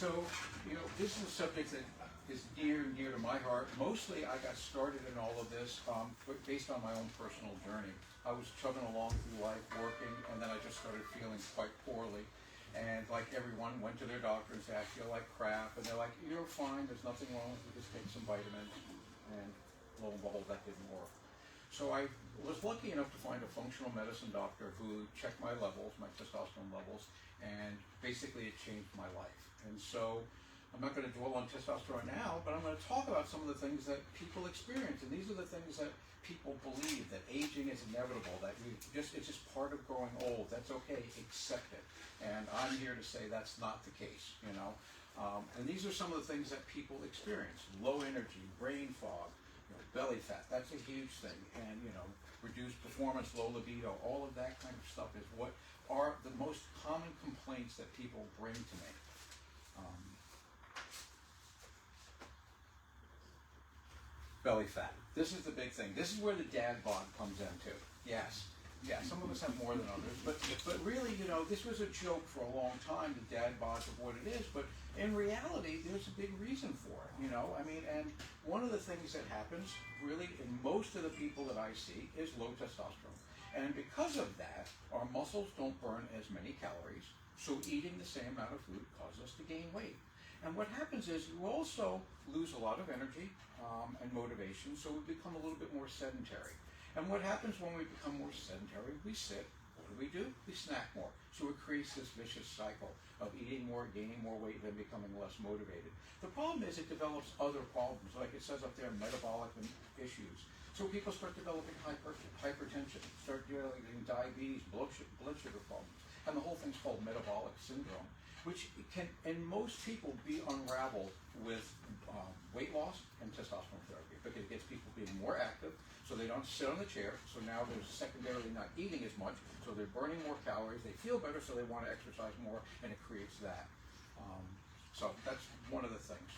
So, this is a subject that is near and dear to my heart. Mostly, I got started in all of this based on my own personal journey. I was chugging along through life, working, and then I just started feeling quite poorly. And like everyone, went to their doctor and said, I feel like crap. And they're like, you're fine, there's nothing wrong with you, just take some vitamins. And lo and behold, that didn't work. So I was lucky enough to find a functional medicine doctor who checked my levels, my testosterone levels, and basically it changed my life. And so I'm not going to dwell on testosterone now, but I'm going to talk about some of the things that people experience. And these are the things that people believe, that aging is inevitable, that it's just part of growing old. That's okay, accept it. And I'm here to say that's not the case, And these are some of the things that people experience: low energy, brain fog, belly fat. That's a huge thing. And, reduced performance, low libido, all of that kind of stuff is what are the most common complaints that people bring to me. Belly fat. This is the big thing. This is where the dad bod comes into. Yes. Yeah, some of us have more than others, but really, this was a joke for a long time, the dad bod of what it is, but in reality, there's a big reason for it, and one of the things that happens, really, in most of the people that I see, is low testosterone. And because of that, our muscles don't burn as many calories, so eating the same amount of food causes us to gain weight. And what happens is you also lose a lot of energy and motivation, so we become a little bit more sedentary. And what happens when we become more sedentary? We sit. What do? We snack more. So it creates this vicious cycle of eating more, gaining more weight, then becoming less motivated. The problem is it develops other problems, like it says up there, metabolic issues. So people start developing hypertension, start developing diabetes, blood sugar problems, and the whole thing's called metabolic syndrome, which can, in most people, be unraveled with weight loss and testosterone therapy, because it gets people being more active, so they don't sit on the chair, so now they're secondarily not eating as much, so they're burning more calories, they feel better, so they want to exercise more, and it creates that. So that's one of the things.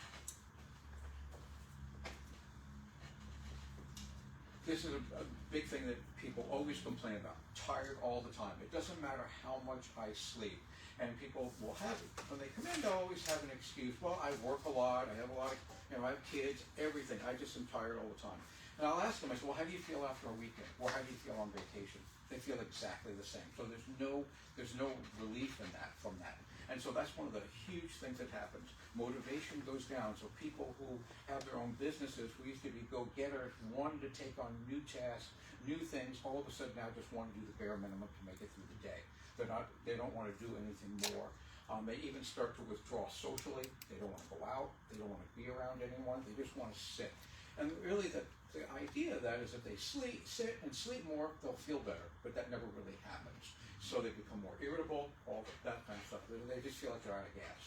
This is a big thing that people always complain about. Tired all the time. It doesn't matter how much I sleep. And people will have it. When they come in, they'll always have an excuse. Well, I work a lot. I have a lot of, I have kids, everything. I just am tired all the time. And I'll ask them, I say, well, how do you feel after a weekend? Or how do you feel on vacation? They feel exactly the same. So there's no relief in that, from that. And so that's one of the huge things that happens. Motivation goes down. So people who have their own businesses, who used to be go-getters, wanted to take on new tasks, new things, all of a sudden now just want to do the bare minimum to make it through the day. They don't want to do anything more. They even start to withdraw socially. They don't want to go out. They don't want to be around anyone. They just want to sit. And really the idea of that is if they sit and sleep more, they'll feel better. But that never really happens. So they become more irritable, all that kind of stuff. They just feel like they're out of gas.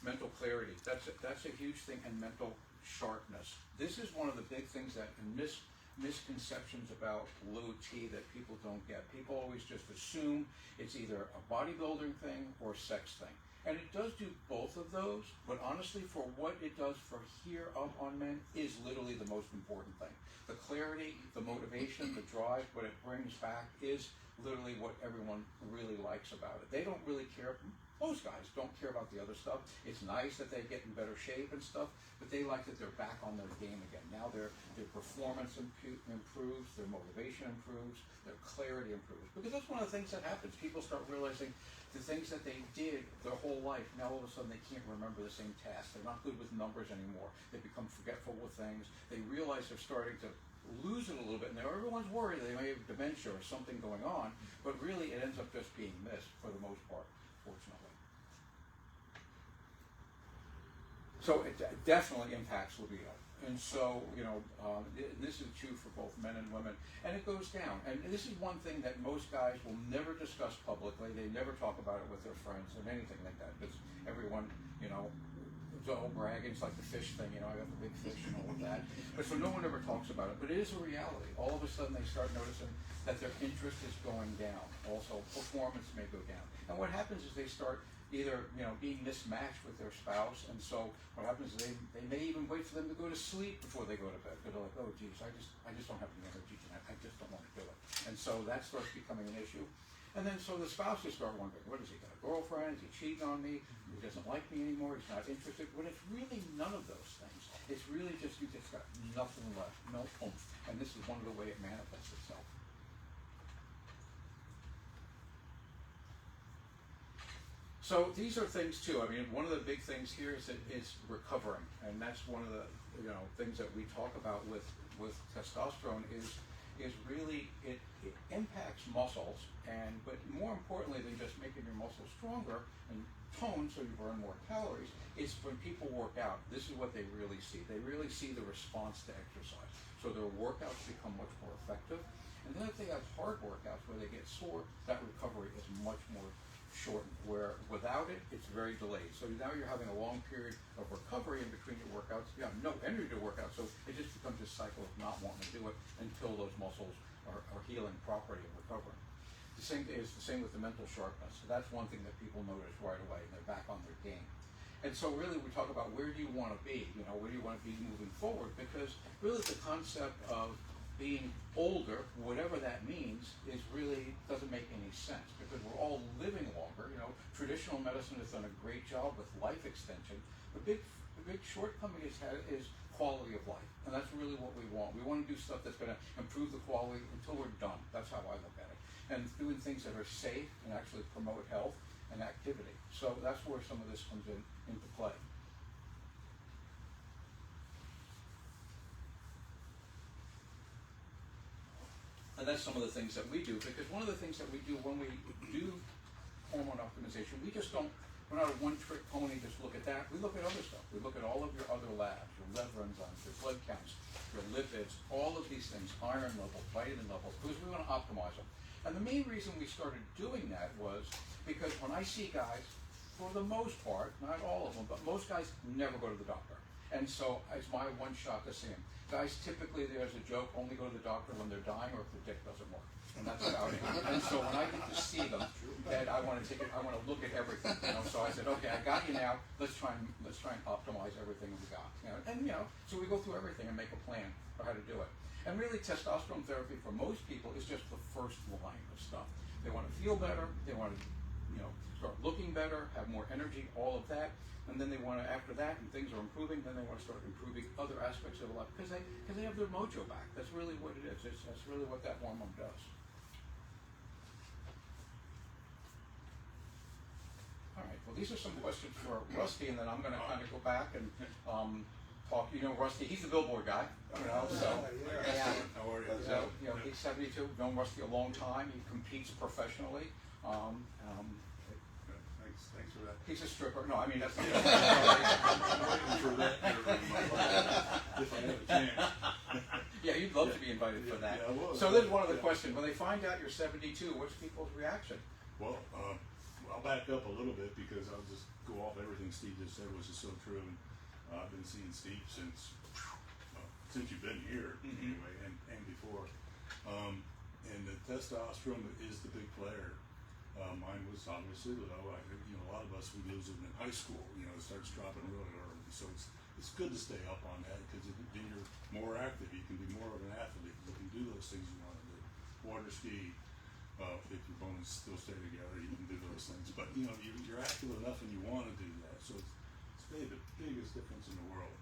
Mental clarity. That's a huge thing. And mental sharpness. This is one of the big things that misconceptions about low T that people don't get. People always just assume it's either a bodybuilding thing or sex thing. And it does do both of those, but honestly, for what it does for here up on men is literally the most important thing. The clarity, the motivation, the drive, what it brings back is literally what everyone really likes about it. They don't really care. Most guys don't care about the other stuff. It's nice that they get in better shape and stuff, but they like that they're back on their game again. Now their performance improves, their motivation improves, their clarity improves. Because that's one of the things that happens. People start realizing the things that they did their whole life, now all of a sudden they can't remember the same task. They're not good with numbers anymore. They become forgetful with things. They realize they're starting to lose it a little bit. Now everyone's worried they may have dementia or something going on, but really it ends up just being missed for the most part, fortunately. So it definitely impacts libido. And so, this is true for both men and women, and it goes down. And this is one thing that most guys will never discuss publicly. They never talk about it with their friends and anything like that, because everyone, it's all bragging. It's like the fish thing, I got the big fish and all of that. But so no one ever talks about it, but it is a reality. All of a sudden they start noticing that their interest is going down. Also, performance may go down. And what happens is they start either being mismatched with their spouse, and so what happens is they may even wait for them to go to sleep before they go to bed, because they're like, oh geez, I just don't have the energy tonight, I just don't want to do it. And so that starts becoming an issue. And then so the spouses start wondering, what is he got a girlfriend? Is he cheating on me? He doesn't like me anymore. He's not interested. When it's really none of those things. It's really just you just got nothing left, no oomph. And this is one of the way it manifests itself. So these are things too. I mean, one of the big things here is recovering, and that's one of the things that we talk about with testosterone is really it impacts muscles, but more importantly than just making your muscles stronger and toned so you burn more calories, is when people work out. This is what they really see. They really see the response to exercise. So their workouts become much more effective. And then if they have hard workouts where they get sore, that recovery is much more shortened, where without it, it's very delayed. So now you're having a long period of recovery in between your workouts. You have no energy to work out, so it just becomes this cycle of not wanting to do it until those muscles are healing properly and recovering. The same is the same with the mental sharpness. So that's one thing that people notice right away, and they're back on their game. And so really we talk about where do you want to be, where do you want to be moving forward, because really the concept of being older, whatever that means, is really doesn't make any sense, because we're all living longer. Traditional medicine has done a great job with life extension. The big shortcoming is quality of life, and that's really what we want. We want to do stuff that's going to improve the quality until we're done. That's how I look at it, and doing things that are safe and actually promote health and activity. So that's where some of this comes into play. And that's some of the things that we do, because one of the things that we do when we do hormone optimization, we're not a one-trick pony, just look at that. We look at other stuff. We look at all of your other labs, your liver enzymes, your blood counts, your lipids, all of these things, iron levels, vitamin levels, because we want to optimize them. And the main reason we started doing that was because when I see guys, for the most part, not all of them, but most guys never go to the doctor. And so it's my one shot to see them. Guys, typically there's a joke, only go to the doctor when they're dying or if their dick doesn't work. And that's about it. And so when I get to see them, Ed, I want to look at everything. So I said, okay, I got you now. Let's try and optimize everything we got. So we go through everything and make a plan for how to do it. And really, testosterone therapy for most people is just the first line of stuff. They want to feel better. They want to, start looking better, have more energy, all of that. And then they want to, after that, and things are improving, then they want to start improving other aspects of their life because they have their mojo back. That's really what it is. That's really what that hormone does. All right. Well, these are some questions for Rusty, and then I'm going to kind of go back and talk. Rusty, he's the Billboard guy. So yeah. How are you? So, he's 72. Known Rusty a long time. He competes professionally. Thanks for that. He's a stripper. No, I mean that's not. I'm waiting for that if I have a chance. Yeah, you'd love to be invited for that. Yeah, I would. So there's one other question. When they find out you're 72, what's people's reaction? Well, I'll back up a little bit because I'll just go off everything Steve just said, which is so true. And I've been seeing Steve since you've been here anyway, and before. And the testosterone is the big player. Mine was obviously low. A lot of us, we lose it in high school. It starts dropping really early. So it's good to stay up on that because then you're more active. You can be more of an athlete. You can do those things you want to do. Water ski, if your bones still stay together, you can do those things. But you're active enough and you want to do that. So it's made the biggest difference in the world.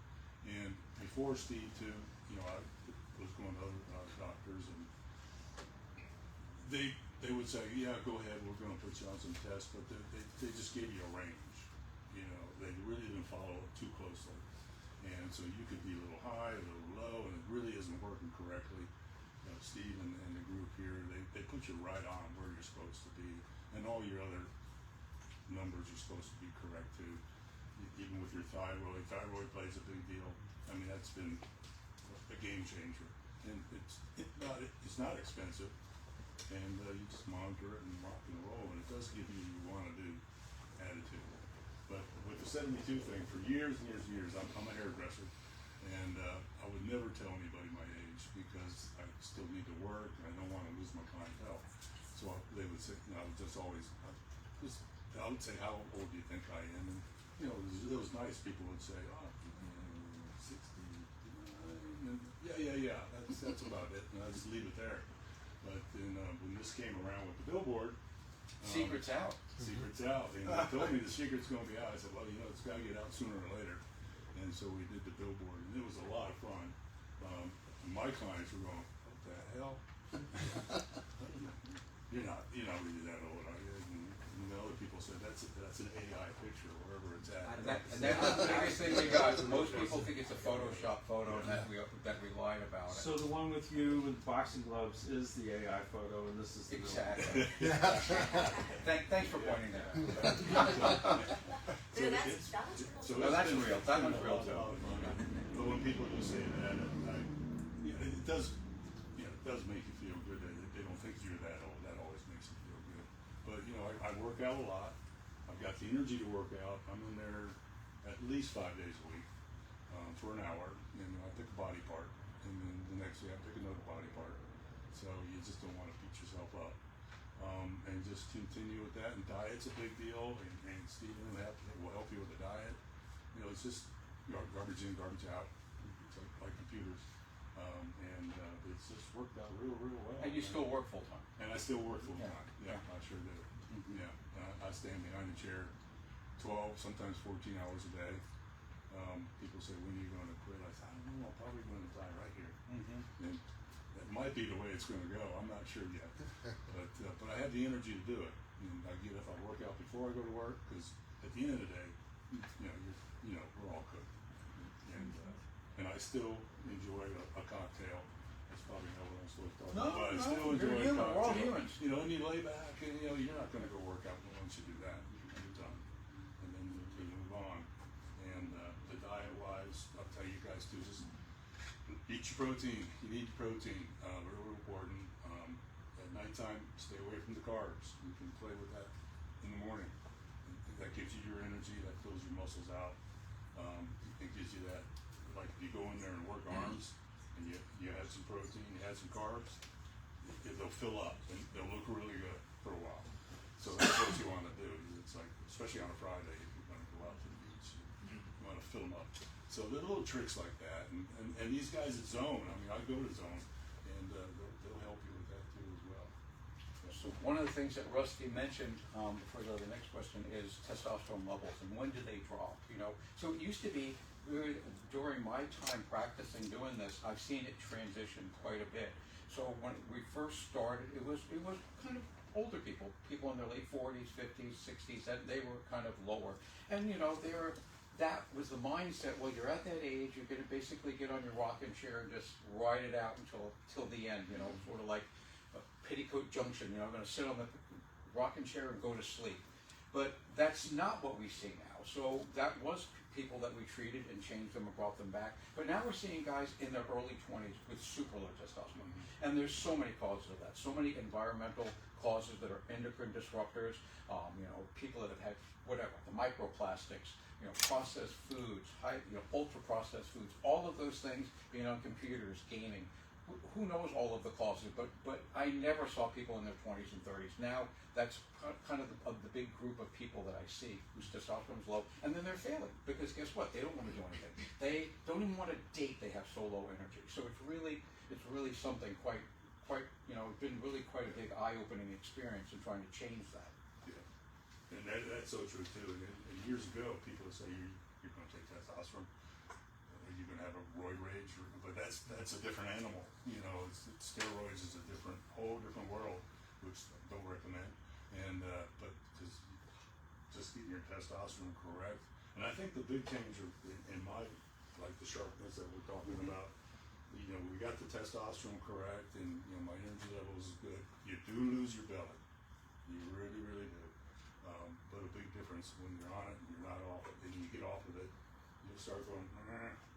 And before Steve too, I was going to other doctors and they would say, yeah, go ahead, we're going to put you on some tests, but they just gave you a range. They really didn't follow it too closely. And so you could be a little high, a little low, and it really isn't working correctly. Steve and the group here, they put you right on where you're supposed to be, and all your other numbers are supposed to be correct too. Even with your thyroid plays a big deal. I mean, that's been a game changer. And it's not expensive. And you just monitor it and rock and roll, and it does give you want to do attitude. But with the 72 thing, for years and years and years, I'm a hairdresser, and I would never tell anybody my age because I still need to work and I don't want to lose my clientele. So they would say, I would just always, I would say, how old do you think I am? And it was nice. People would say, 69. And yeah. That's about it, and I just leave it there. But then when this came around with the billboard, Secret's out. Secret's out. And they told me the secret's going to be out. I said, well, you know, it's got to get out sooner or later. And so we did the billboard, and it was a lot of fun. My clients were going, what the hell? You're not really that old, are you? And the other people said, that's an AI picture, wherever it's at. And that's the biggest thing we got. Most people think it's a Photoshop photo that we lied about it. So the one with you with boxing gloves is the AI photo, and this is the real one. Exactly. Thanks for pointing that out. So that's real. That one's real too. But when people do say that, it does make you feel good that they don't think you're that old. That always makes you feel good. But you know, I work out a lot. I've got the energy to work out. I'm in there at least 5 days a week for an hour, and I pick a body part, and then the next day I pick another body part. So you just don't want to beat yourself up, and just continue with that. And diet's a big deal, and Stephen will help you with the diet. You know, it's just garbage in, garbage out. It's like computers, and it's just worked out real well. And you still work full time. And I still work full time. Yeah, I sure do. Yeah, I stand behind the chair 12, sometimes 14 hours a day. People say, when are you going to quit? I said, I don't know, I'm probably going to die right here. And that might be the way it's going to go. I'm not sure yet. But I have the energy to do it. And I get up, I work out before I go to work, because at the end of the day, we're all cooked. And I still enjoy a cocktail. That's probably not what I'm supposed to talk about. But I still enjoy a cocktail. We're all humans. You know, and you lay back, and you're not going to go work out once you do that. You're done. And then you move on. And the diet-wise, I'll tell you guys too, just eat your protein. You need protein. Real important. At nighttime, stay away from the carbs. You can play with that in the morning. That gives you your energy. That fills your muscles out. It gives you that, like if you go in there and work arms, and you add some protein, you add some carbs, they'll fill up and they'll look really good for a while. So that's what you want to do. It's like, especially on a Friday, if you're going to go out to the beach, you want to fill them up. So there are little tricks like that, and these guys at Zone, I mean, I go to Zone, and they'll help you with that too as well. So one of the things that Rusty mentioned before we go to the next question is testosterone levels and when do they drop? You know, so it used to be during my time practicing doing this, I've seen it transition quite a bit. So when we first started, it was kind of older people in their late 40s, 50s, 60s, that they were kind of lower, and you know that was the mindset. Well, you're at that age, you're going to basically get on your rocking chair and just ride it out till the end. You know, sort of like Petticoat Junction, you know, I'm going to sit on the rocking chair and go to sleep. But that's not what we see now. So that was people that we treated and changed them and brought them back. But now we're seeing guys in their early 20s with super low testosterone. And there's so many causes of that. So many environmental causes that are endocrine disruptors, people that have had whatever, the microplastics, processed foods, ultra processed foods, all of those things, being on computers, gaming. Who knows all of the causes, but I never saw people in their 20s and 30s. Now that's kind of the big group of people that I see whose testosterone is low, and then they're failing because guess what? They don't want to do anything. They don't even want to date. They have so low energy. So it's really something quite it's been really quite a big eye-opening experience in trying to change that. Yeah, and that's so true too. And years ago, people would say you're going to take testosterone. You're going to have a roid rage, but that's a different animal. You know, steroids is a whole different world, which I don't recommend. And but just getting your testosterone correct. And I think the big changer in my, like the sharpness that we're talking about, we got the testosterone correct, and my energy levels is good. You do lose your belly, you really, really do. But a big difference when you're on it and you're not off it, and you get off of it, you'll start going.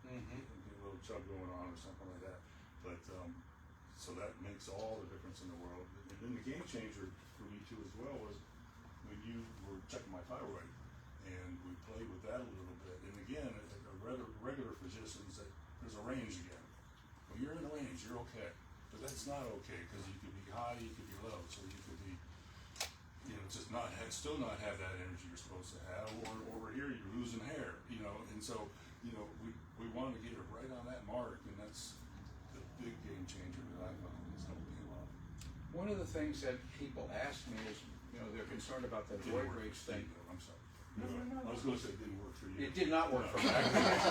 Get a little chub going on or something like that. But so that makes all the difference in the world. And then the game changer for me too as well was when you were checking my thyroid, and we played with that a little bit. And again, a regular physician said there's a range again. Well, you're in the range, you're okay. But that's not okay, because you could be high, you could be low. So you could be, still not have that energy you're supposed to have, or over here you're losing hair, and so we want to get it right on that mark, and that's the big game changer that I found is helping a lot. One of the things that people ask me is, you know, they're concerned about that Didn't roid work rage for thing. Steve, though. I'm sorry. No. I was going to say it didn't work for you. It did not work for me. I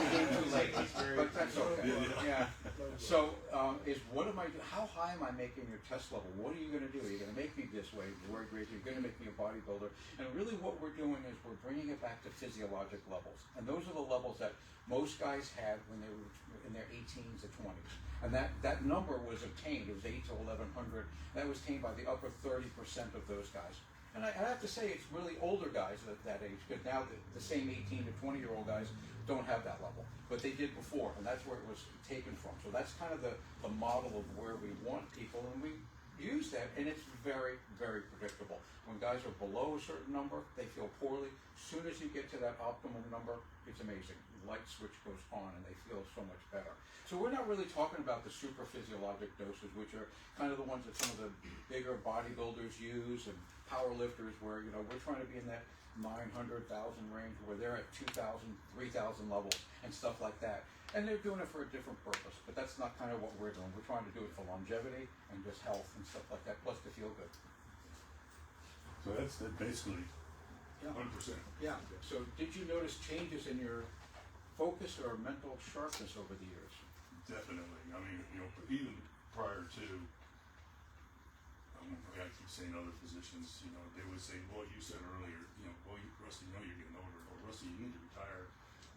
came too late, but that's okay. Yeah. So, is what am I? How high am I making your test level? What are you going to do? Are you going to make me this way? Roid rage? You're going to make me a bodybuilder? And really, what we're doing is we're bringing it back to physiologic levels, and those are the levels that most guys had when they were in their 18s to 20s. And that number was obtained. It was 8 to 1100. That was attained by the upper 30% of those guys. And I have to say, it's really older guys at that age, because now the same 18 to 20-year-old guys don't have that level, but they did before, and that's where it was taken from. So that's kind of the model of where we want people, and we use that, and it's very, very predictable. When guys are below a certain number, they feel poorly. As soon as you get to that optimum number, it's amazing. The light switch goes on, and they feel so much better. So we're not really talking about the super physiologic doses, which are kind of the ones that some of the bigger bodybuilders use and power lifters, where, you know, we're trying to be in that 900,000 range, where they're at 2,000, 3,000 levels and stuff like that. And they're doing it for a different purpose, but that's not kind of what we're doing. We're trying to do it for longevity and just health and stuff like that, plus to feel good. So that's basically Yeah. 100%. Yeah. So did you notice changes in your focus or mental sharpness over the years? Definitely. I mean, you know, even prior to, I keep saying other physicians, you know, they would say, well, you said earlier, you know, well, Rusty, you know you're getting older, or Rusty, you need to retire.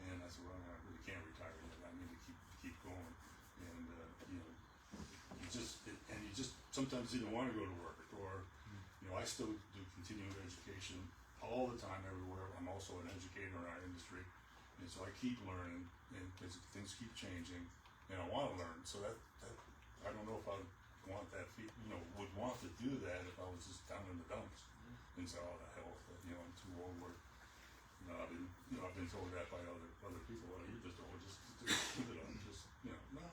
And I said, well, I really can't retire yet. I need to keep going. And, you know, you just sometimes didn't want to go to work, or, you know, I still do continuing education all the time, everywhere. I'm also an educator in our industry. And so I keep learning, and because things keep changing, and I want to learn. So that I don't know if I want that, would want to do that if I was just down in the dumps and say, oh, the hell, you know, I'm too old. Where, I've been told that by other people. Well, you're just old. Just keep it up. Just, you know, no,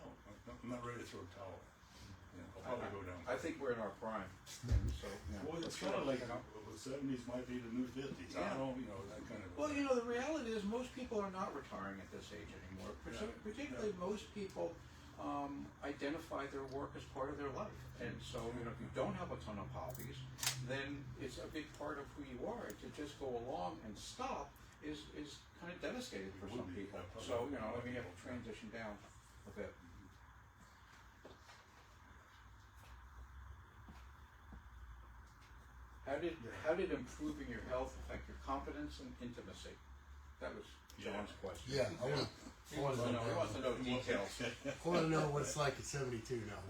I'm not ready to throw a towel. You know, I'll probably go down. I think we're in our prime. So, you know, Well, it's kind of like the 70s might be the new 50s. Yeah. I don't, you know, that kind of. Well, you know, the reality is most people are not retiring at this age anymore. Particularly most people identify their work as part of their life. And so, you know, if you don't have a ton of hobbies, then it's a big part of who you are. To just go along and stop is kind of devastating for some people. So, you know, I mean, you have to transition down a bit. How did improving your health affect your confidence and intimacy? That was John's question. Yeah, I want He wants to know details. to know what it's like at 72 now.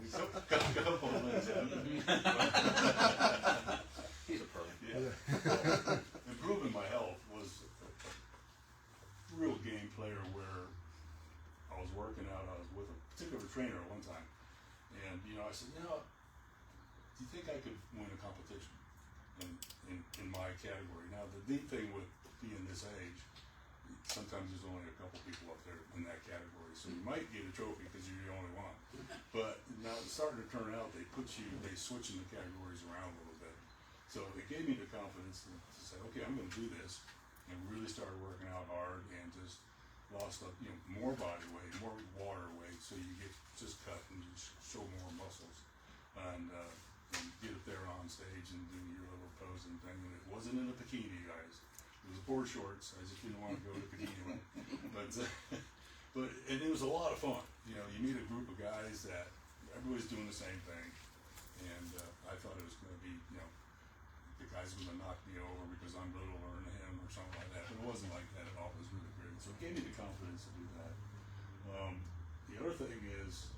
Couple of minutes, He's a pro. Yeah. Improving my health was a real game player where I was working out. I was with a particular trainer at one time, and you know, I said, you know, do you think I could win a competition in my category? Now, the neat thing with being this age, sometimes there's only a couple people up there in that category, so you might get a trophy because you're the only one. But now it's starting to turn out, they switching the categories around a little bit. So it gave me the confidence to say, okay, I'm going to do this, and really started working out hard and just lost more body weight, more water weight, so you get just cut and you show more muscles, and get up there on stage and do your little posing thing. And it wasn't in a bikini, guys. It was board shorts. I just didn't want to go to the bikini one. But it was a lot of fun. You know, you meet a group of guys that everybody's doing the same thing, and I thought it was going to be, you know, the guy's going to knock me over because I'm littler than him or something like that. But it wasn't like that at all. It was really great. So it gave me the confidence to do that. The other thing is,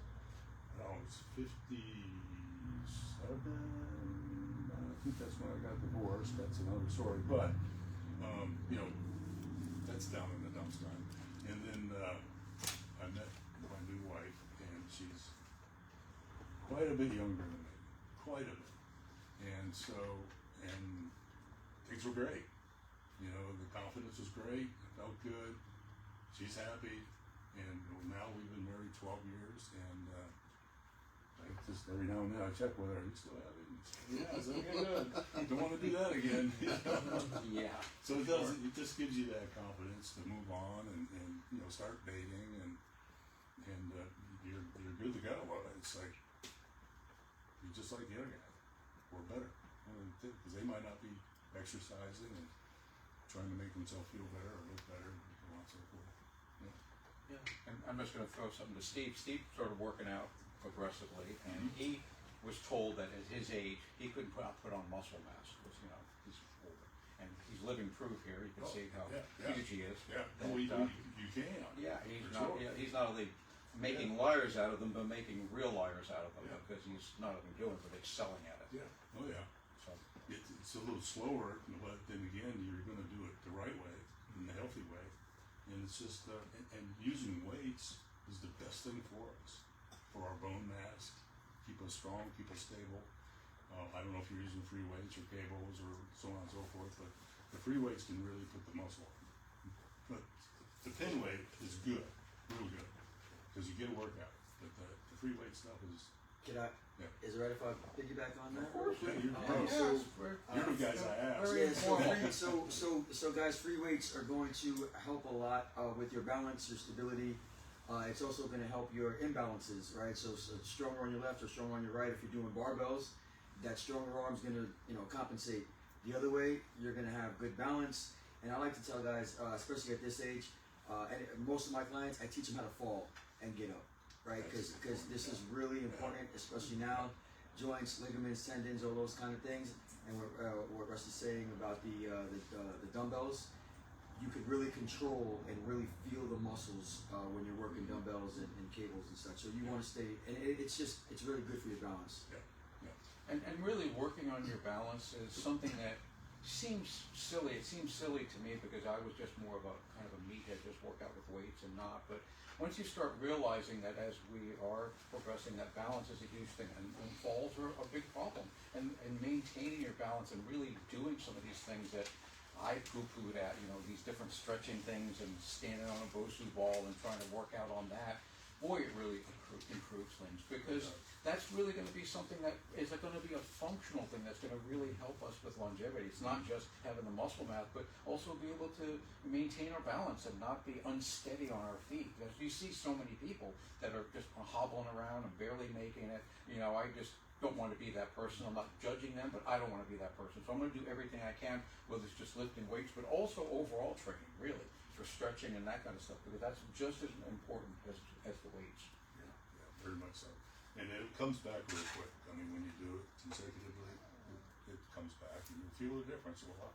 I was 57. I think that's when I got divorced. That's another story. But you know, that's down in the dumps time. And then I met my new wife, and she's quite a bit younger than me, quite a bit. And so, and things were great. You know, the confidence was great. It felt good. She's happy, and now we've been married 12 years, and I just every now and then I check with her. Are you still happy? Yeah, it's okay, good. Don't want to do that again. Yeah. So it does. It just gives you that confidence to move on and you know, start dating and you're good to go. Well, it's like you're just like the other guy, or better. because they might not be exercising and trying to make themselves feel better or look better and so on and so forth. Yeah. Yeah, and I'm just gonna throw something to Steve. Steve started working out aggressively, and he was told that at his age, he couldn't put on muscle mass, because, you know, he's older. And he's living proof here. You can see how huge he is. Yeah, That, you can. yeah, he's for not, sure. he's not only making liars out of them, but making real liars out of them, because he's not only doing it, but excelling at it. Yeah, oh yeah. So, It's a little slower, but then again, you're going to do it the right way, in the healthy way, and it's just and using weights is the best thing for us, for our bone mass, keep us strong, keep us stable. I don't know if you're using free weights or cables or so on and so forth, but the free weights can really put the muscle on. But the pin weight is good, real good, because you get a workout. But the free weight stuff is. Is it right if I piggyback on that? of course, Yeah, you're yes, the guys I asked. very informal. So guys, free weights are going to help a lot with your balance, your stability. It's also going to help your imbalances, right? So stronger on your left or stronger on your right. If you're doing barbells, that stronger arm is going to, compensate. The other way, you're going to have good balance. And I like to tell guys, especially at this age, and most of my clients, I teach them how to fall and get up, right? Because this is really important, especially now. Joints, ligaments, tendons, all those kind of things. And what Russ is saying about the dumbbells, you could really control and really feel the muscles when you're working dumbbells and cables and such. So you want to stay, and it's really good for your balance. Yeah. And really working on your balance is something that seems silly. It seems silly to me because I was just more of a kind of a meathead, just work out with weights and not. But once you start realizing that as we are progressing, that balance is a huge thing, and falls are a big problem. And maintaining your balance and really doing some of these things that I poo-pooed at, these different stretching things and standing on a Bosu ball and trying to work out on that. Boy, it really improves things, because that's really going to be something that is going to be a functional thing that's going to really help us with longevity. It's not just having the muscle mass, but also be able to maintain our balance and not be unsteady on our feet. Because you see so many people that are just hobbling around and barely making it. I just don't want to be that person. I'm not judging them, but I don't want to be that person. So I'm going to do everything I can, whether it's just lifting weights, but also overall training, really, for stretching and that kind of stuff, because that's just as important as the weights. Yeah, very much so. And it comes back real quick. I mean, when you do it consecutively, it comes back, and you feel the difference. Well,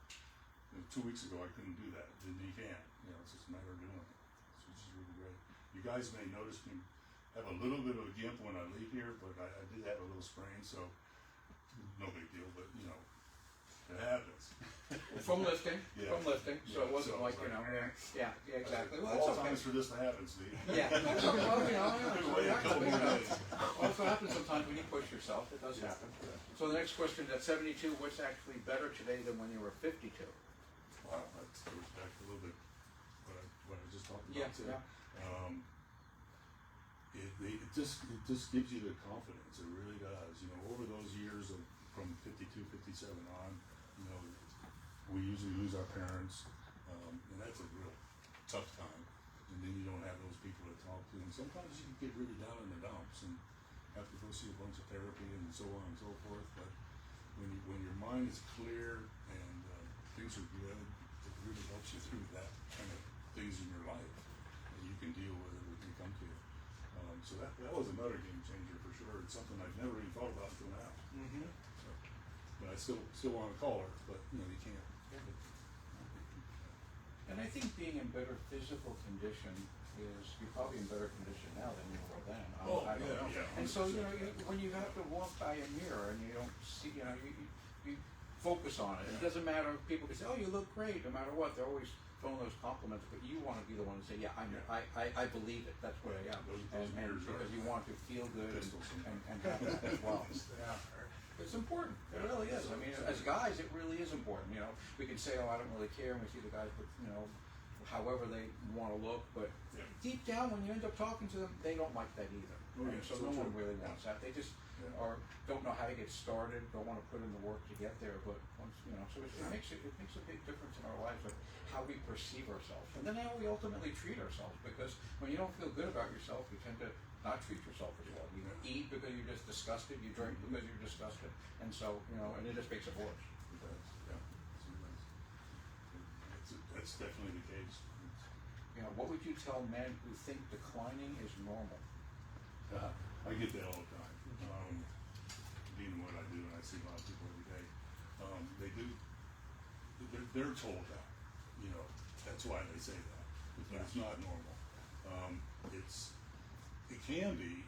2 weeks ago I couldn't do that. Then you can. It's just a matter of doing it, which is really great. You guys may notice me have a little bit of a gimp when I leave here, but I did have a little sprain, so no big deal. But it happens. From lifting, Yeah. so it wasn't So like, it's yeah, exactly. Well, All that's okay. times for this to happen, Steve. Yeah. Well, Wait a couple more days. Also happens sometimes when you push yourself. It does happen. So the next question, at 72, what's actually better today than when you were 52? Wow, that goes back a little bit what I just talked about too. Yeah. It just gives you the confidence. It really does. Over those years from 52, 57 on, we usually lose our parents, and that's a real tough time. And then you don't have those people to talk to, and sometimes you can get really down in the dumps and have to go see a bunch of therapy and so on and so forth. But when your mind is clear and things are good, it really helps you through that kind of things in your life, and you can deal with it when they come to you. So that was another game changer for sure. It's something I've never even thought about until now. Mm-hmm. So, but I still want to call her, but you can't. And I think being in better physical condition is, you're probably in better condition now than you were then. I don't know. Yeah, And so, 100%. when you have to walk by a mirror and you don't see, you focus on it. It doesn't matter if people can say, oh, you look great, no matter what. They're always throwing those compliments, but you want to be the one to say, yeah, I believe it. That's what I am. Those And mirrors because are you want to feel good pistols and have that as well. Yeah. It's important. It really is. I mean, as guys, it really is important. We can say, oh, I don't really care, and we see the guys put, however they want to look, but deep down, when you end up talking to them, they don't like that either. Oh, yeah, So so no one true. really wants that. They just Yeah. or don't know how to get started, don't want to put in the work to get there, but once, so it makes a big difference in our lives of how we perceive ourselves, and then how we ultimately treat ourselves, because when you don't feel good about yourself, you tend to not treat yourself as well. You eat because you're just disgusted, you drink because you're disgusted, and so, and it just makes it worse. It does, yeah. That's definitely the case. What would you tell men who think declining is normal? I get that all the time. Being what I do, and I see a lot of people every day, they do. They're told that. That's why they say that. But it's not normal. It can be,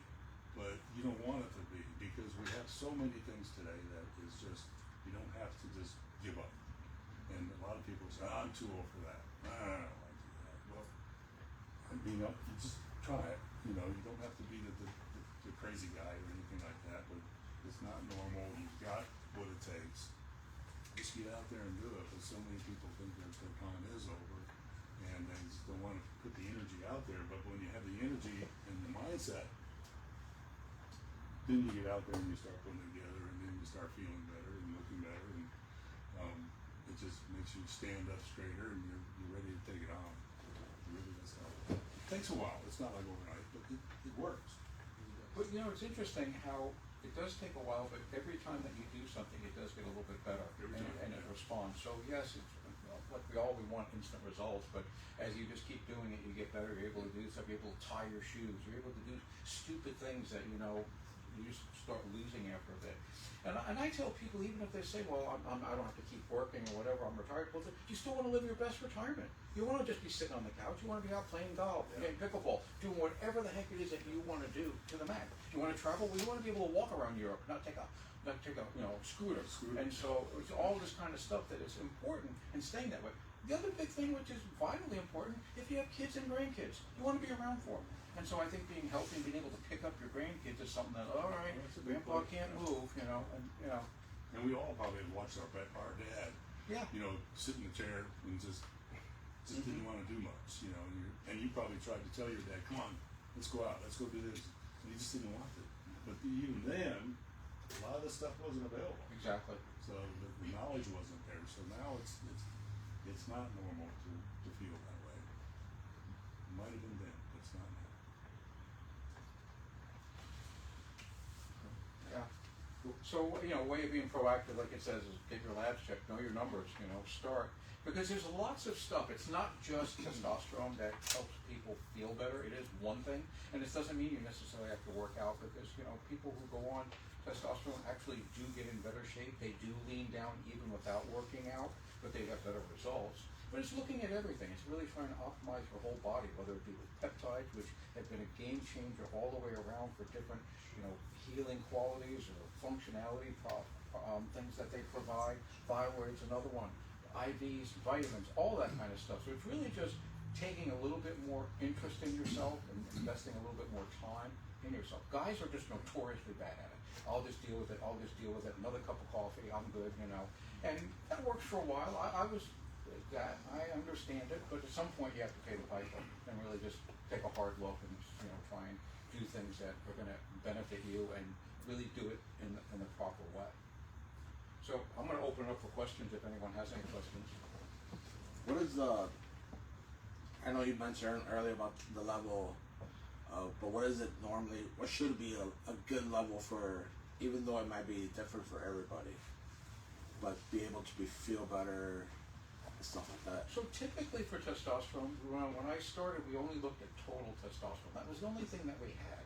but you don't want it to be, because we have so many things today that is just, you don't have to just give up. And a lot of people say, I'm too old for that. I don't like to do that. Well, you just try it. You don't have to be the crazy guy or anything like that, but it's not normal. You've got what it takes. Just get out there and do it. But so many people think that their time is over, and they just don't want to put the energy out there. But when you have the energy and the mindset, then you get out there and you start putting it together, and then you start feeling better and looking better, and it just makes you stand up straighter, and you're ready to take it on. Really, that's how it takes a while. It's not like overnight, but it works. But it's interesting how it does take a while, but every time that you do something, it does get a little bit better, and it responds. So yes, it's like we want instant results, but as you just keep doing it, you get better. You're able to do stuff. You're able to tie your shoes. You're able to do stupid things that you just start losing after a bit. And I tell people, even if they say, well, I don't have to keep working or whatever, I'm retired, well, you still want to live your best retirement. You want to just be sitting on the couch. You want to be out playing golf, playing pickleball, doing whatever the heck it is that you want to do to the max. You want to travel? Well, you want to be able to walk around Europe, not take a scooter. And so it's all this kind of stuff that is important and staying that way. The other big thing, which is vitally important, if you have kids and grandkids, you want to be around for them. And so I think being healthy and being able to pick up your grandkids is something that, all right, grandpa can't move, And we all probably watched our dad, sit in the chair and just didn't want to do much, and you probably tried to tell your dad, come on, let's go out, let's go do this. And he just didn't want to. But even then, a lot of this stuff wasn't available. Exactly. So the knowledge wasn't there. So now it's not normal to feel that way. It might have been then, but it's not now. Yeah. So, way of being proactive, like it says, is get your labs checked, know your numbers, start. Because there's lots of stuff. It's not just testosterone that helps people feel better. It is one thing. And this doesn't mean you necessarily have to work out, because, people who go on testosterone actually do get in better shape. They do lean down even without working out, but they have better results. But it's looking at everything. It's really trying to optimize your whole body, whether it be with peptides, which have been a game changer all the way around for different, healing qualities or functionality things that they provide. Thyroid's another one. IVs, vitamins, all that kind of stuff. So it's really just taking a little bit more interest in yourself and investing a little bit more time in yourself. Guys are just notoriously bad at it. I'll just deal with it. Another cup of coffee, I'm good, And that works for a while. I was that. I understand it, but at some point you have to pay the piper and really just take a hard look and try and do things that are going to benefit you and really do it in the proper way. So I'm going to open it up for questions if anyone has any questions. What is I know you mentioned earlier about the level, but what is it normally? What should be a good level for, even though it might be different for everybody, but be able to feel better and stuff like that? So typically for testosterone, when I started, we only looked at total testosterone. That was the only thing that we had.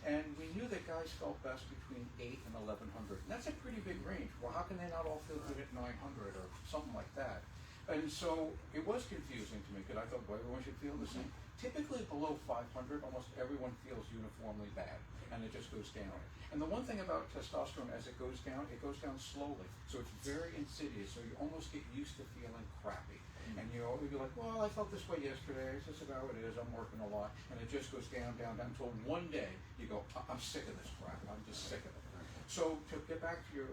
And we knew that guys felt best between 8 and 1100. And that's a pretty big range. Well, how can they not all feel good at 900 or something like that? And so it was confusing to me, because I thought, well, everyone should feel the same. Typically below 500, almost everyone feels uniformly bad, and it just goes down. And the one thing about testosterone, as it goes down slowly. So it's very insidious, so you almost get used to feeling crappy. And you'll be like, well, I felt this way yesterday, it's just about what it is, I'm working a lot. And it just goes down, until one day you go, I'm sick of this crap, I'm just sick of it. So to get back to your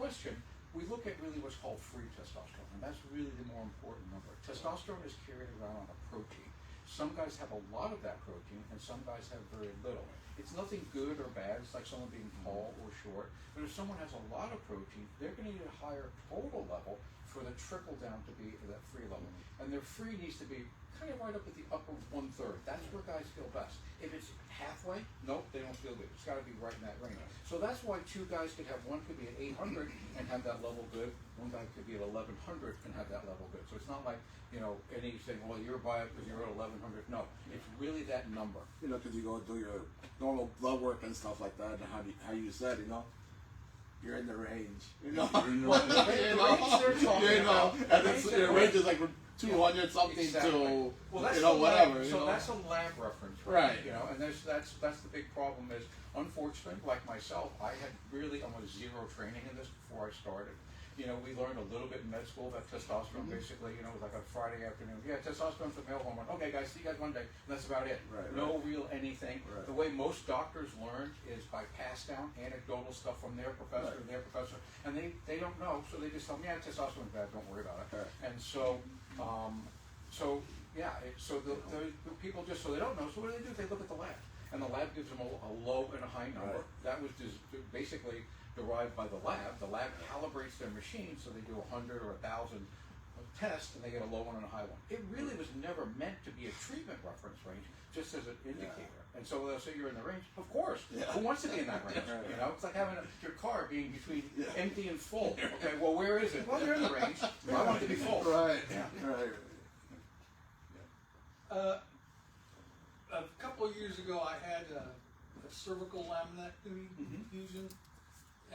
question, we look at really what's called free testosterone, and that's really the more important number. Testosterone is carried around on a protein. Some guys have a lot of that protein, and some guys have very little. It's nothing good or bad. It's like someone being tall or short. But if someone has a lot of protein, they're going to need a higher total level for the trickle down to be at that free level. And their free needs to be kind of right up at the upper 1/3. That's where guys feel best. If it's halfway, nope, they don't feel good. It's got to be right in that range. So that's why two guys could have, one could be at 800 and have that level good. One guy could be at 1100 and have that level good. So it's not like, you know, anything, well, you're by it because you're at 1100. No, it's really that number. You know, because you go do your normal blood work and stuff like that, and how you said, you know, you're in the range. You know, You're in the Well, range. the range they're talking about, and it's, the your range range is like from 200 something Exactly. to Well, that's you know the whatever. Lab, you so know? that's a lab reference, Right. You know, and that's the big problem is, unfortunately, like myself, I had really almost zero training in this before I started. You know, we learned a little bit in med school about testosterone, basically. You know, it was like a Friday afternoon. Yeah, testosterone's a male hormone. Okay, guys, see you guys Monday. And that's about it. Right, No real anything. Right. The way most doctors learn is by pass down, anecdotal stuff from their professor and their professor, and they don't know, so they just tell me, yeah, testosterone's bad. Don't worry about it. Right. And so, so the people just, so they don't know, so what do? They look at the lab, and the lab gives them a low and a high number. Right. That was just basically derived by the lab. The lab calibrates their machine, so they do 100 or 1,000 tests, and they get a low one and a high one. It really was never meant to be a treatment reference range, just as an indicator. And so they'll say you're in the range. Of course, who wants to be in that range? You know, it's like having your car being between empty and full. Okay, well, where is it? Well, you're in the range. Well, I want it to be full. Right. Yeah. Right. A couple of years ago, I had a cervical laminectomy fusion,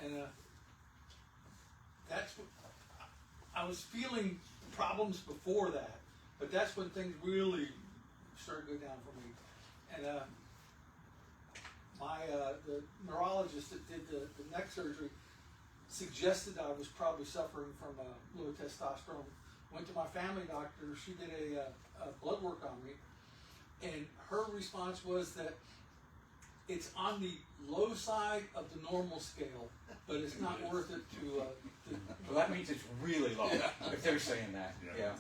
and that's what I was feeling problems before that, but that's when things really started to go down for me. And the neurologist that did the neck surgery suggested I was probably suffering from low testosterone. Went to my family doctor. She did a blood work on me, and her response was that it's on the low side of the normal scale, but it's not worth it to So that means it's really low, if they're saying that. Yeah.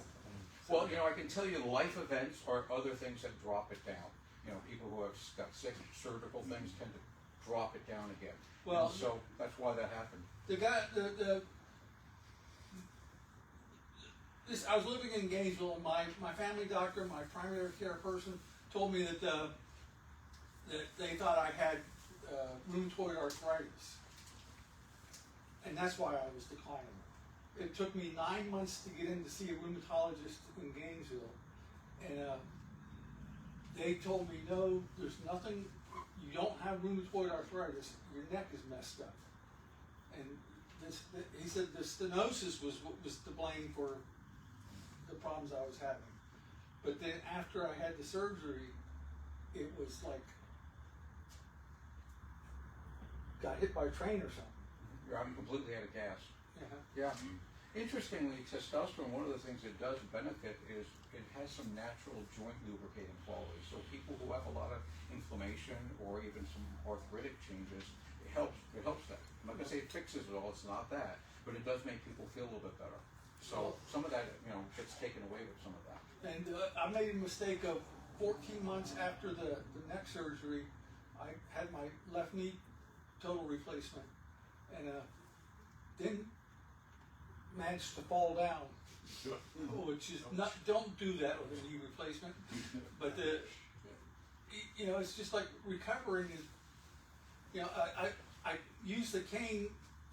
Well, you know, I can tell you life events or other things that drop it down. You know, people who have got sick surgical things tend to drop it down again. Well, and so that's why that happened. the guy, I was living in Gainesville, and my family doctor, my primary care person, told me that that they thought I had rheumatoid arthritis, and that's why I was declining. It took me 9 months to get in to see a rheumatologist in Gainesville, and they told me, no, there's nothing, you don't have rheumatoid arthritis, your neck is messed up. And he said the stenosis was to blame for the problems I was having. But then after I had the surgery, it was like, got hit by a train or something. I'm completely out of gas. Yeah. Yeah. Interestingly, testosterone, one of the things it does benefit is it has some natural joint lubricating qualities. So people who have a lot of inflammation or even some arthritic changes, it helps that. I'm not gonna say it fixes it all, it's not that, but it does make people feel a little bit better. So some of that, you know, gets taken away with some of that. And I made a mistake of 14 months after the neck surgery, I had my left knee total replacement, and then managed to fall down, which is not, don't do that with a knee replacement, but you know, it's just like recovering is, you know, I use the cane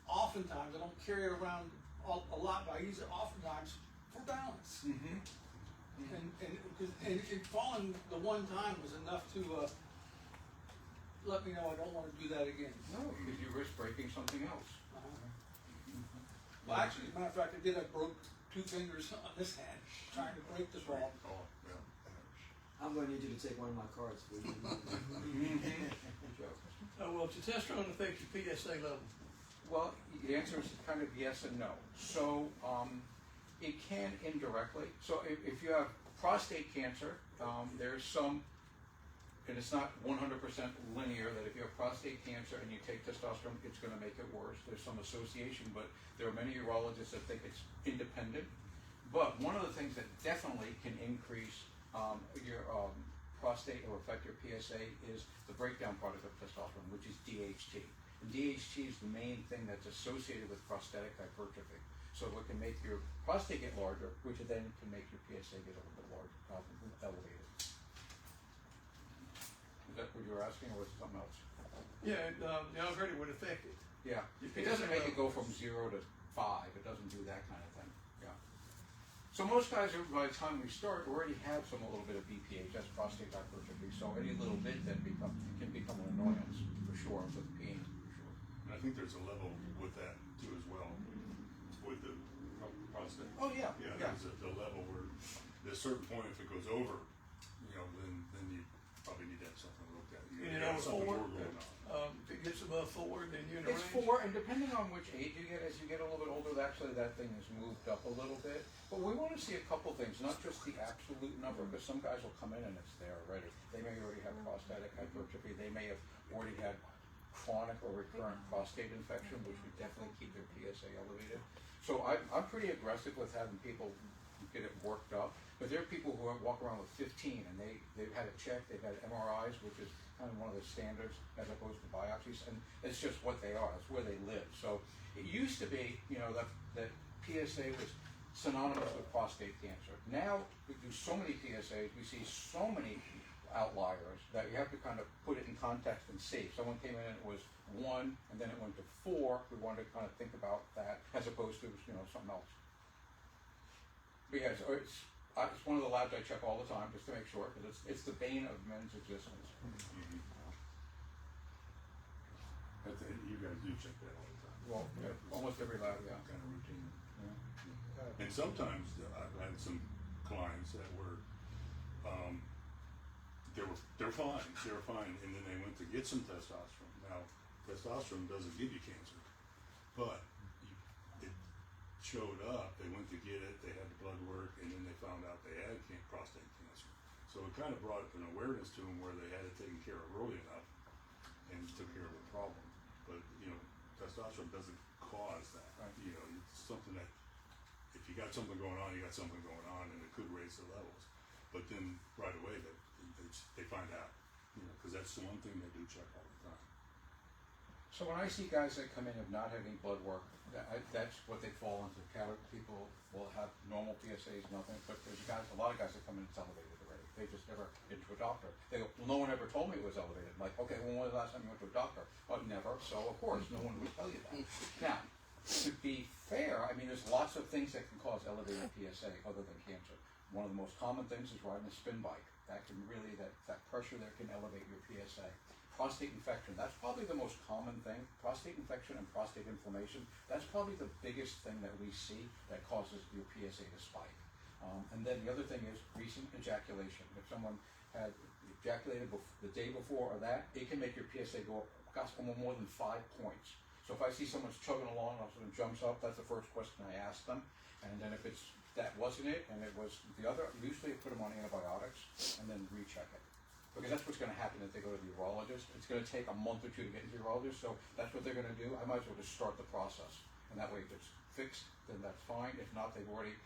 oftentimes. I don't carry it around a lot, but I use it oftentimes for balance. And falling the one time was enough to let me know I don't want to do that again. No, because you risk breaking something else. Well, actually, as a matter of fact, I did. I broke 2 fingers on this hand trying to break the ball. I'm going to need you to take one of my cards, please. Well, testosterone affects your PSA level. Well, the answer is kind of yes and no. So it can indirectly. So if you have prostate cancer, there's some, and it's not 100% linear, that if you have prostate cancer and you take testosterone, it's going to make it worse. There's some association, but there are many urologists that think it's independent. But one of the things that definitely can increase your prostate will affect your PSA is the breakdown product of testosterone, which is DHT. And DHT is the main thing that's associated with prostatic hypertrophy. So it can make your prostate get larger, which then can make your PSA get a little bit larger, elevated. Is that what you were asking, or was it something else? Yeah, the already would affect it. Yeah, Your it doesn't PSA make it go levels. from 0 to 5. It doesn't do that kind of thing. Yeah. So most guys, by the time we start, already have a little bit of BPH, that's prostate hypertrophy. So any little bit then can become an annoyance for sure, with pain for sure. And I think there's a level with that too as well, with the prostate. Oh yeah, Yeah, yeah. there's a level where there's a certain point, if it goes over, then you probably need to have something looked at. And You over have something 4, more going on. if it gets above 4, then you're in the It's range. 4, and depending on which age you get, as you get a little bit older, actually that thing has moved up a little bit. But we want to see a couple things, not just the absolute number, because some guys will come in and it's there already. They may already have prostatic hypertrophy. They may have already had chronic or recurrent prostate infection, which would definitely keep their PSA elevated. So I'm pretty aggressive with having people get it worked up. But there are people who walk around with 15 and they've had it checked, they've had MRIs, which is kind of one of the standards as opposed to biopsies, and it's just what they are, it's where they live. So it used to be, that PSA was synonymous with prostate cancer. Now we do so many PSAs, we see so many outliers that you have to kind of put it in context and see. Someone came in and it was 1, and then it went to 4. We wanted to kind of think about that as opposed to something else. But yeah, it's one of the labs I check all the time just to make sure, because it's the bane of men's existence. Mhm. You guys do check that all the time. Well, yeah, almost every lab, yeah. Kind of routine. Yeah. And sometimes I've had some clients that were, they're fine, and then they went to get some testosterone. Now, testosterone doesn't give you cancer, but it showed up. They went to get it, they had the blood work, and then they found out they had prostate cancer. So it kind of brought an awareness to them where they had it taken care of early enough and took care of the problem. But testosterone doesn't cause that. Right. It's something that if you got something going on, you got something going on, and it could raise the levels. But then right away they find out, because that's the one thing they do check all the time. So when I see guys that come in of not having blood work, that's what they fall into. People will have normal PSAs, nothing, but there's a lot of guys that come in and it's elevated already. They just never been to a doctor. They go, well, no one ever told me it was elevated. I'm like, okay, well, when was the last time you went to a doctor? Well, never, so of course, no one would tell you that. Now, to be fair, there's lots of things that can cause elevated PSA other than cancer. One of the most common things is riding a spin bike. That can really, that pressure there can elevate your PSA. Prostate infection, that's probably the most common thing. Prostate infection and prostate inflammation, that's probably the biggest thing that we see that causes your PSA to spike. And then the other thing is recent ejaculation. If someone had ejaculated the day before or that, it can make your PSA go up, gosh, more than 5 points. So if I see someone's chugging along and all of a sudden jumps up, that's the first question I ask them. And then if that wasn't it, and it was the other, usually I put them on antibiotics and then recheck it. Because that's what's going to happen if they go to the urologist. It's going to take a month or 2 to get to the urologist, so that's what they're going to do. I might as well just start the process. And that way if it's fixed, then that's fine. If not, they've already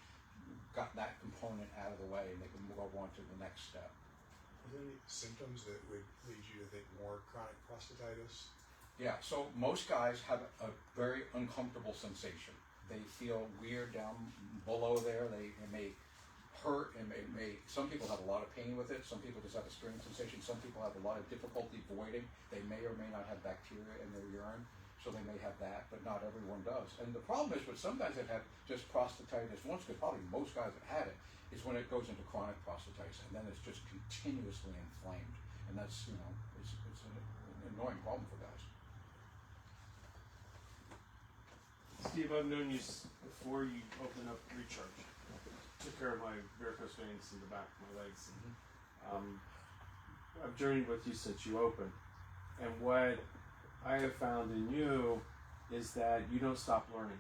got that component out of the way and they can move on to the next step. Are there any symptoms that would lead you to think more chronic prostatitis? Yeah, so most guys have a very uncomfortable sensation. They feel weird down below there. It may hurt, and some people have a lot of pain with it. Some people just have a strange sensation. Some people have a lot of difficulty voiding. They may or may not have bacteria in their urine, so they may have that, but not everyone does. And the problem is with some guys that have just prostatitis once, because probably most guys have had it, is when it goes into chronic prostatitis, and then it's just continuously inflamed. And that's, it's an annoying problem for guys. Steve, I've known you before you opened up Recharge. Took care of my varicose veins in the back of my legs. I've journeyed with you since you opened. And what I have found in you is that you don't stop learning.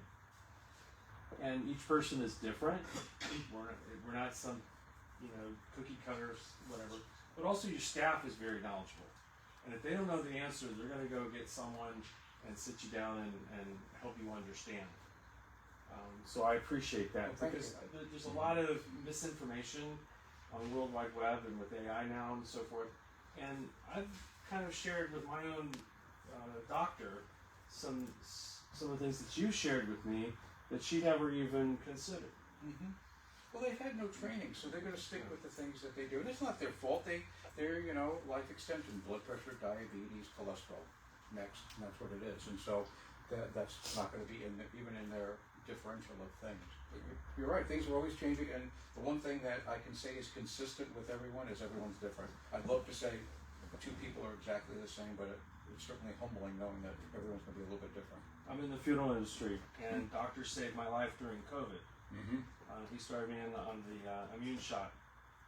And each person is different. We're not some, cookie cutters, whatever. But also your staff is very knowledgeable. And if they don't know the answer, they're going to go get someone and sit you down and help you understand. So I appreciate that, Well, thank because you. there's a lot of misinformation on the World Wide Web and with AI now and so forth. And I've kind of shared with my own doctor some of the things that you shared with me that she never even considered. Mm-hmm. Well, they've had no training, so they're going to stick with the things that they do. And it's not their fault. They're life extension, blood pressure, diabetes, cholesterol. Next, and that's what it is. And so that's not going to be even in their differential of things. You're right. Things are always changing, and the one thing that I can say is consistent with everyone is everyone's different. I'd love to say two people are exactly the same, but it's certainly humbling knowing that everyone's going to be a little bit different. I'm in the funeral industry, and doctors saved my life during COVID. Mm-hmm. He started me on the immune shot,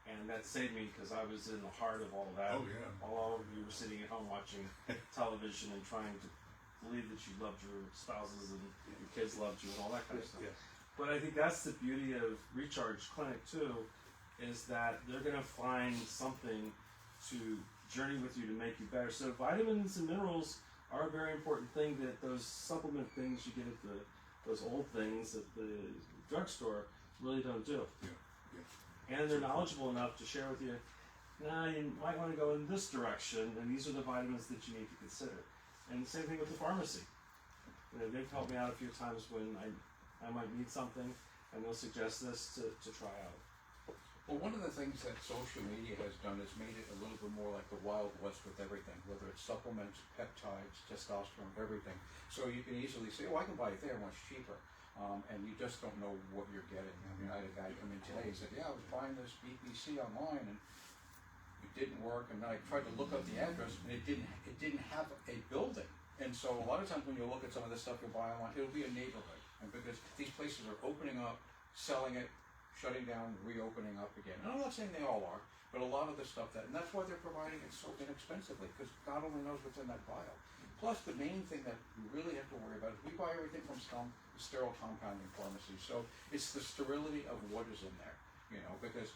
and that saved me because I was in the heart of all of that. Oh, yeah. While all of you were sitting at home watching television and trying to believe that you loved your spouses and your kids loved you and all that kind of stuff. Yeah. But I think that's the beauty of Recharge Clinic too, is that they're going to find something to journey with you to make you better. So vitamins and minerals are a very important thing that those supplement things you get at those old things at the drugstore really don't do. Yeah. And they're knowledgeable enough to share with you, now you might want to go in this direction, and these are the vitamins that you need to consider. And the same thing with the pharmacy. They've helped me out a few times when I might need something, and they'll suggest this to try out. Well, one of the things that social media has done is made it a little bit more like the Wild West with everything, whether it's supplements, peptides, testosterone, everything. So you can easily say, oh, I can buy it there much cheaper. And you just don't know what you're getting. I mean, I had a guy come in today, he said, yeah, I was buying this BPC online, and it didn't work, and I tried to look up the address, and it didn't have a building. And so a lot of times when you look at some of the stuff you buy online, it'll be a neighborhood. And because these places are opening up, selling it, shutting down, reopening up again. And I'm not saying they all are, but a lot of the stuff and that's why they're providing it so inexpensively, because God only knows what's in that vial. Plus, the main thing that we really have to worry about is we buy everything from sterile compounding pharmacies. So it's the sterility of what is in there, because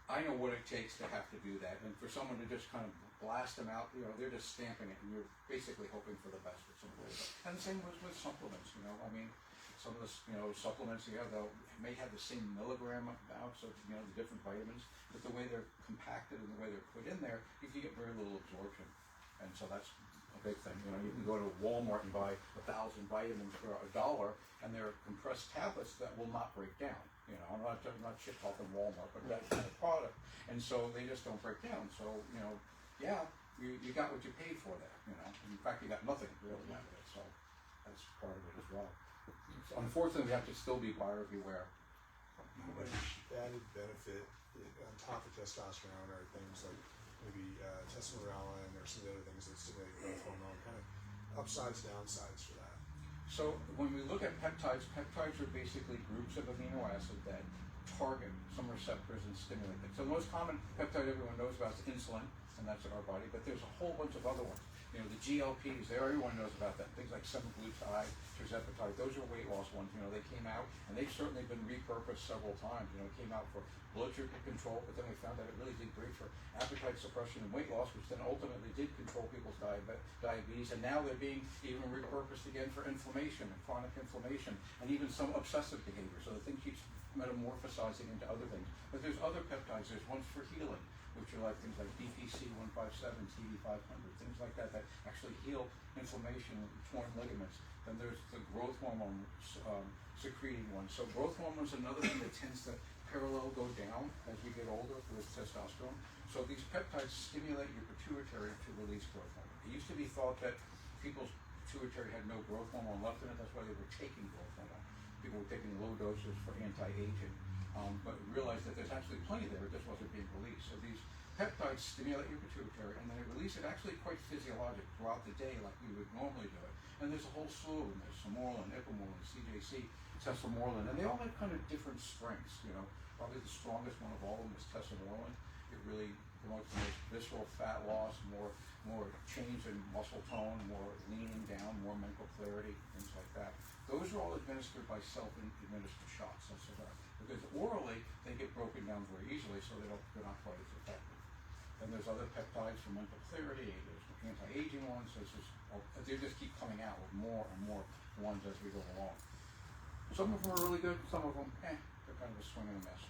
I know what it takes to have to do that. And for someone to just kind of blast them out, they're just stamping it, and you're basically hoping for the best with some of it. And the same with supplements, I mean, some of the, supplements, they may have the same milligram amount, so, the different vitamins, but the way they're compacted and the way they're put in there, you can get very little absorption. And so that's a big thing. You can go to Walmart and buy 1,000 vitamins for $1, and they're compressed tablets that will not break down. I'm not shit talking Walmart, but that kind of product. And so they just don't break down. So, you got what you paid for there, In fact, you got nothing really out of it. So that's part of it as well. So unfortunately, we have to still be buyer beware. Added benefit on top of testosterone are things like maybe testosterone or some of the other things that stimulate growth hormone, kind of upsides, downsides for that. So when we look at peptides are basically groups of amino acid that target some receptors and stimulate them. So the most common peptide everyone knows about is insulin, and that's in our body, but there's a whole bunch of other ones. The GLPs, everyone knows about them. Things like semaglutide, tirzepatide, those are weight loss ones. They came out, and they've certainly been repurposed several times. It came out for blood sugar control, but then we found that it really did great for appetite suppression and weight loss, which then ultimately did control people's diabetes. And now they're being even repurposed again for inflammation and chronic inflammation, and even some obsessive behavior. So the thing keeps metamorphosizing into other things. But there's other peptides. There's ones for healing, which are like things like BPC 157, TD 500, things like that actually heal inflammation and torn ligaments. Then there's the growth hormone secreting ones. So growth hormone is another thing that tends to parallel go down as we get older with testosterone. So these peptides stimulate your pituitary to release growth hormone. It used to be thought that people's pituitary had no growth hormone left in it. That's why they were taking growth hormone. People were taking low doses for anti-aging. But realized that there's actually plenty there, it just wasn't being released. So these peptides stimulate your pituitary, and they release it actually quite physiologic throughout the day like we would normally do it. And there's a whole slew of them. There's Somorelin, Ipamorelin, CJC, Testosterone, and they all have kind of different strengths. Probably the strongest one of all of them is Testosterone. It really promotes the most visceral fat loss, more change in muscle tone, more leaning down, more mental clarity, things like that. Those are all administered by self-administered shots. That's about. Because orally, they get broken down very easily, so they're not quite as effective. Then there's other peptides for mental clarity, there's anti-aging ones, they just keep coming out with more and more ones as we go along. Some of them are really good, some of them, they're kind of a swing and a miss.